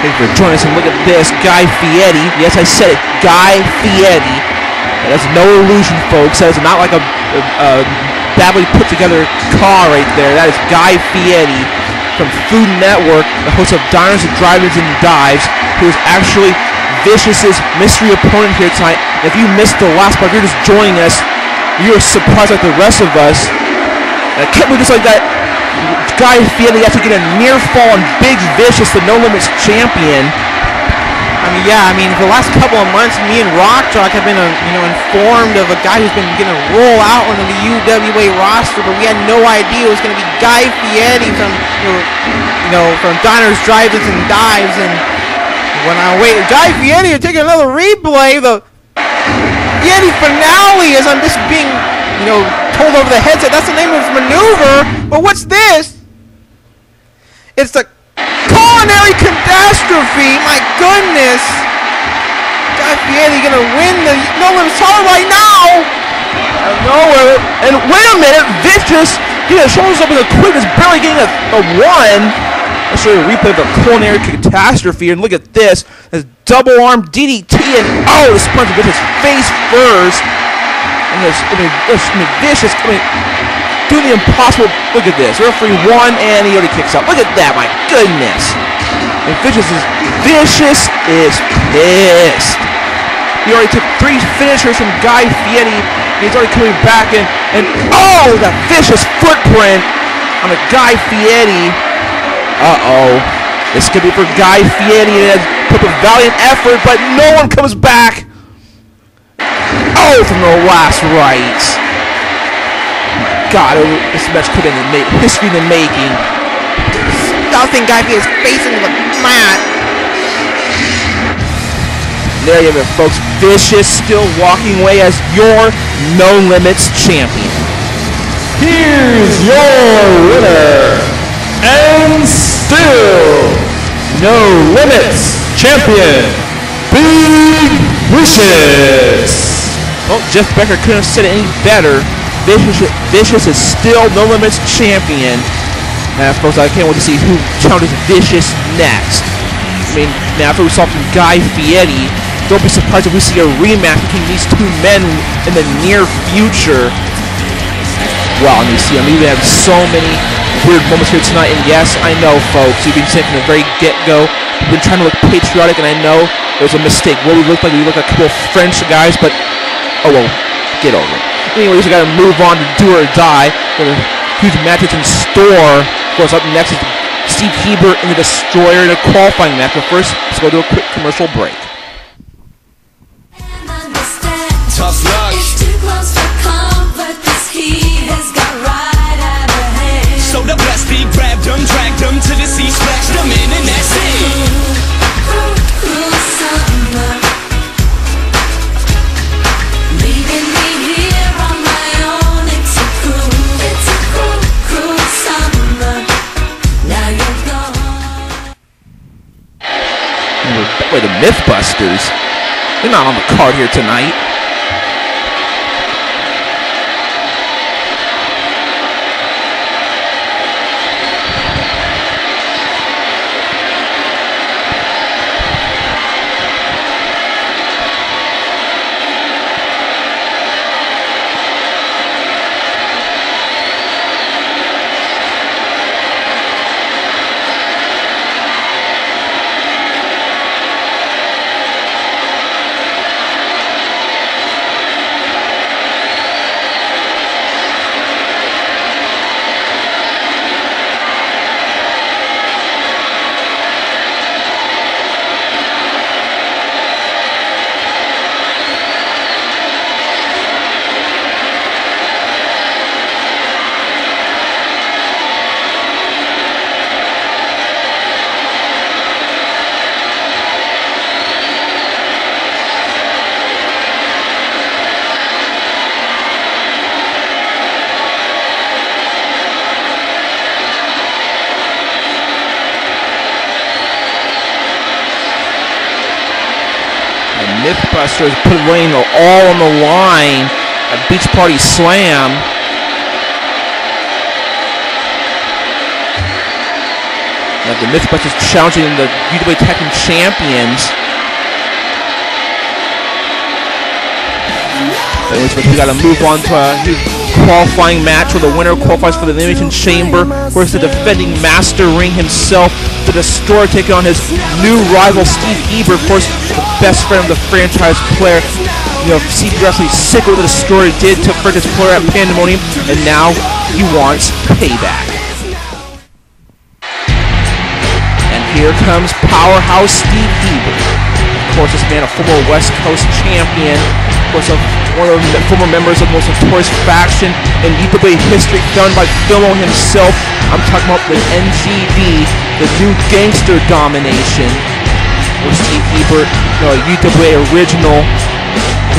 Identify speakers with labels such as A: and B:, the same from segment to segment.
A: Thank you for joining us, and look at this, Guy Fieri. Yes, I said it, Guy Fieri. That's no illusion, folks. That is not like a badly put together car right there. That is Guy Fieri from Food Network, the host of Diners and Drive-Ins and Dives, who is actually Vicious's mystery opponent here tonight. If you missed the last part, you're just joining us, you're surprised like the rest of us. And I can't believe just like that, Guy Fieri has to get a near fall on Big Vicious, the No Limits champion.
B: I mean, for the last couple of months, me and Rockjock have been, informed of a guy who's been going to roll out onto the UWA roster, but we had no idea it was going to be Guy Fieri from, from Diners, Drive-Ins, and Dives. And when I wait, Guy Fieri, you're taking another replay. The Fieri finale, as I'm just being, told over the headset. That's the name of his maneuver. But what's this? It's the culinary catastrophe. My goodness. Guy Fieri gonna win the No Limits title right now.
A: Out of nowhere. And wait a minute, Vicious, he shows up in the quick, is barely getting a one. I'll show you a replay of the culinary catastrophe. And look at this. This double arm DDT, and the punch of Vicious face first. And Vicious coming, doing the impossible. Look at this. Referee won, and he already kicks out. Look at that, my goodness. And Vicious is pissed. He already took 3 finishers from Guy Fieri. He's already coming back, and that Vicious footprint on a Guy Fieri. This could be for Guy Fieri, and put a valiant effort, but no one comes back. From the last rights. God, this match could have been history in the making.
B: Stuffing Guy Fieri's face into the mat.
A: There you have it, folks. Vicious still walking away as your No Limits champion.
C: Here's your winner, and still No Limits champion, Big Vicious.
A: Well, Jeff Becker couldn't have said it any better. Vicious is still No Limits champion. And folks, I can't wait to see who challenges Vicious next. I mean, now after we saw from Guy Fieri, don't be surprised if we see a rematch between these two men in the near future. Wow, and you see, we have so many weird moments here tonight. And yes, I know, folks, you've been saying from the very get-go, we've been trying to look patriotic, and I know it was a mistake. What we look like a couple of French guys, but get over it. Anyways, we gotta move on to Do or Die. Got a huge matches in store. Of course, up next is Steve Haebert and the Destroyer in a qualifying match. But first, let's go to a quick commercial break.
D: Tough luck. It's too close for comfort. This heat has got right out of hand. So the best he grabbed them, dragged them to the sea, splashed them in, and that's it. Cruel summer.
A: Wait, the Mythbusters, they're not on the card here tonight. Mythbusters put Wayne all on the line at Beach Party Slam. The Mythbusters challenging the UWA Tag Team Champions. We got to move on to a qualifying match where the winner qualifies for the Elimination Chamber. Of course, the defending Master Ring himself, the Destroyer, taking on his new rival Steve Haebert, of course, the best friend of the franchise player. You know, Steve Haebert actually sick of what the Destroyer did to franchise player at Pandemonium, and now he wants payback. And here comes Powerhouse Steve Haebert. Of course, this man, a former West Coast champion. Of course, one of the former members of the most notorious faction in UWA history, done by Philo himself. I'm talking about the NGD, the New Gangster Domination. Where Steve Haebert, UWA original.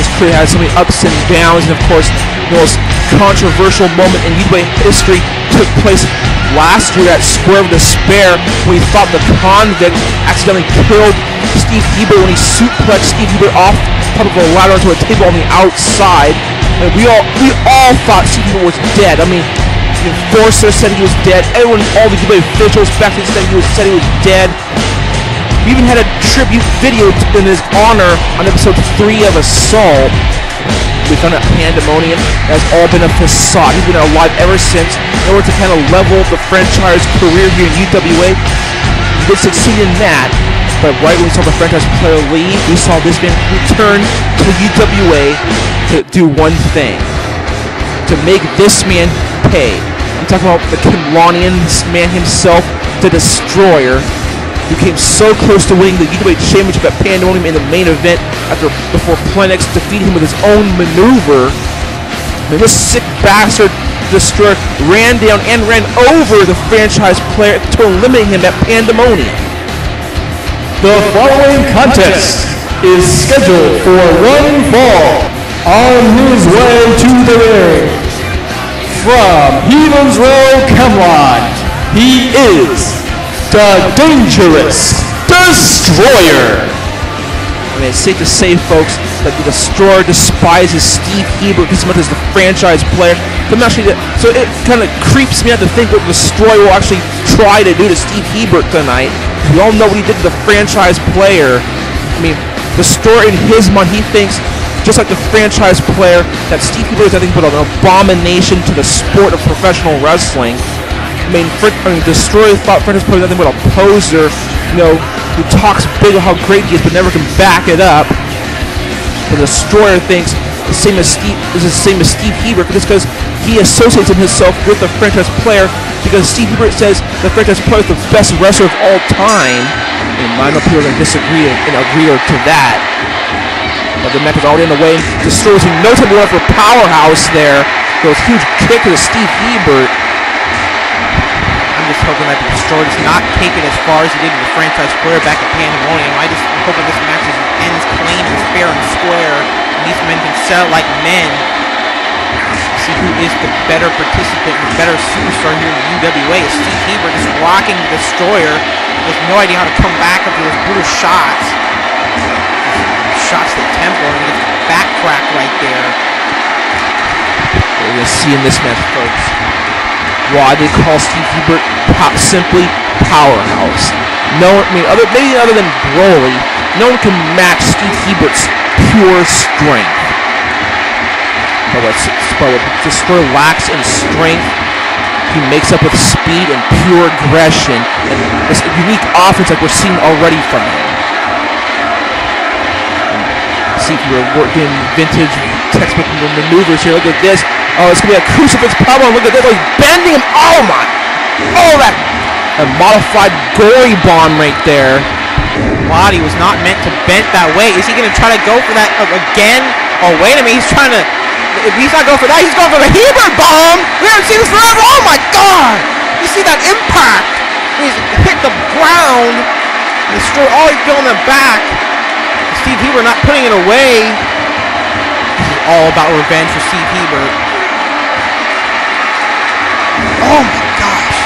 A: His career had so many ups and downs, and of course, the most controversial moment in UWA history took place last year at Square of Despair, when he thought the Convict accidentally killed Steve Haebert when he suplexed Steve Haebert off top of a ladder onto a table on the outside. And we all thought Steve Haebert was dead. I mean, the enforcer said he was dead. Everyone, all the UWA officials back then said he was dead. We even had a tribute video in his honor on episode 3 of Assault. We found out Pandemonium has all been a facade. He's been alive ever since. In order to kind of level the franchise career here in UWA, he did succeed in that. But right when we saw the franchise player leave, we saw this man return to UWA to do one thing: to make this man pay. I'm talking about the Kimlonian man himself, the Destroyer, who came so close to winning the UWA Championship at Pandemonium in the main event before Plenex defeated him with his own maneuver. And this sick bastard Destroyer ran down and ran over the franchise player to eliminate him at Pandemonium.
C: The following contest is scheduled for one fall. On his way to the ring, from Heaven's Row, Camelot, he is the Dangerous Destroyer.
A: I mean, it's safe to say, folks, that the Destroyer despises Steve Haebert as much as the franchise player. So it kind of creeps me out to think what the Destroyer will actually try to do to Steve Haebert tonight. We all know what he did to the franchise player. I mean, the Destroyer, in his mind, he thinks, just like the franchise player, that Steve Haebert is nothing but an abomination to the sport of professional wrestling. I mean, Destroyer thought franchise player was nothing but a poser, who talks big about how great he is but never can back it up. The Destroyer thinks the same as Steve Haebert, just because he associates himself with the franchise player, because Steve Haebert says the franchise player is the best wrestler of all time. And I know people are going to disagree and agree to that. But the match is already in the way. Destroyer was in no time going for Powerhouse there. Goes huge kick to Steve Haebert. I'm just hoping that the Destroyer does not take it as far as he did with the franchise player back at Pandemonium. I'm hoping this match ends clean and fair and square, and these men can settle like men. See who is the better participant, the better superstar here in the UWA. Is Steve Haebert just rocking the Destroyer. He has no idea how to come back after those brutal shots. Shots to the temple, and he gets a back crack right there. We're going to see in this match, folks, why they call Steve Haebert simply Powerhouse. Maybe other than Broly, no one can match Steve Haebert's pure strength. But what Destroyer lacks in strength, he makes up with speed and pure aggression, and this unique offense like we're seeing already from him. See if we're working vintage textbook maneuvers here. Look at this. Oh, it's going to be a crucifix powerbomb. Look at this. Oh, he's bending him. Oh, my. Oh, that. A modified gory bomb right there. Body was not meant to bend that way. Is he going to try to go for that again? Oh, wait a minute. He's trying to. If he's not going for that, he's going for the Haebert bomb. We haven't seen this forever. Oh, my God. You see that impact? He's hit the ground. Destroy all he's feeling in the back. Steve Haebert not putting it away. This is all about revenge for Steve Haebert. Oh my gosh.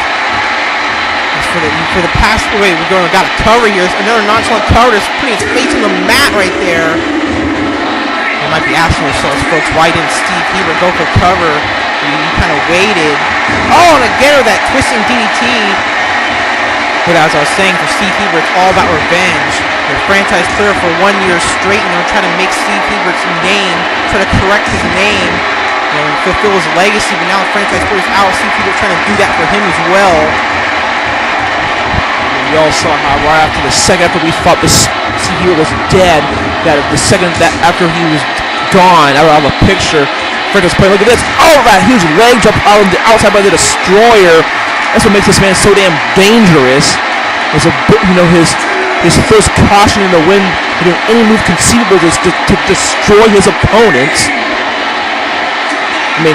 A: For the past, wait, we got a cover here. It's another nonchalant cover. Just putting his face on the mat right there. You might be asking yourselves, folks, why didn't Steve Haebert go for cover? He kind of waited. Oh, and again with that twisting DDT.
B: But as I was saying, for Steve Haebert, it's all about revenge. The franchise player for 1 year straight, trying to make Steve Haebert's name, try to correct his name, fulfill his legacy. But now the franchise player's out. Steve Haebert trying to do that for him as well.
A: We all saw how right after the second after we thought Steve Haebert was dead, that the second that after he was gone, out of a picture, franchise player, look at this! Oh, that huge leg jump out on the outside by the Destroyer. That's what makes this man so damn dangerous. It's his first caution in the wind, doing any move conceivable to destroy his opponents. I mean,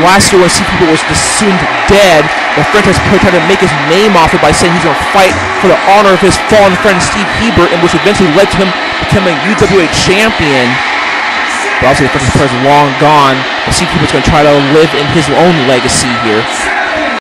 A: last year when Steve Haebert was assumed dead, the franchise player tried to make his name off it by saying he's going to fight for the honor of his fallen friend Steve Haebert, and which eventually led to him becoming UWA champion. But obviously the franchise player is long gone, but Steve Haebert's going to try to live in his own legacy here.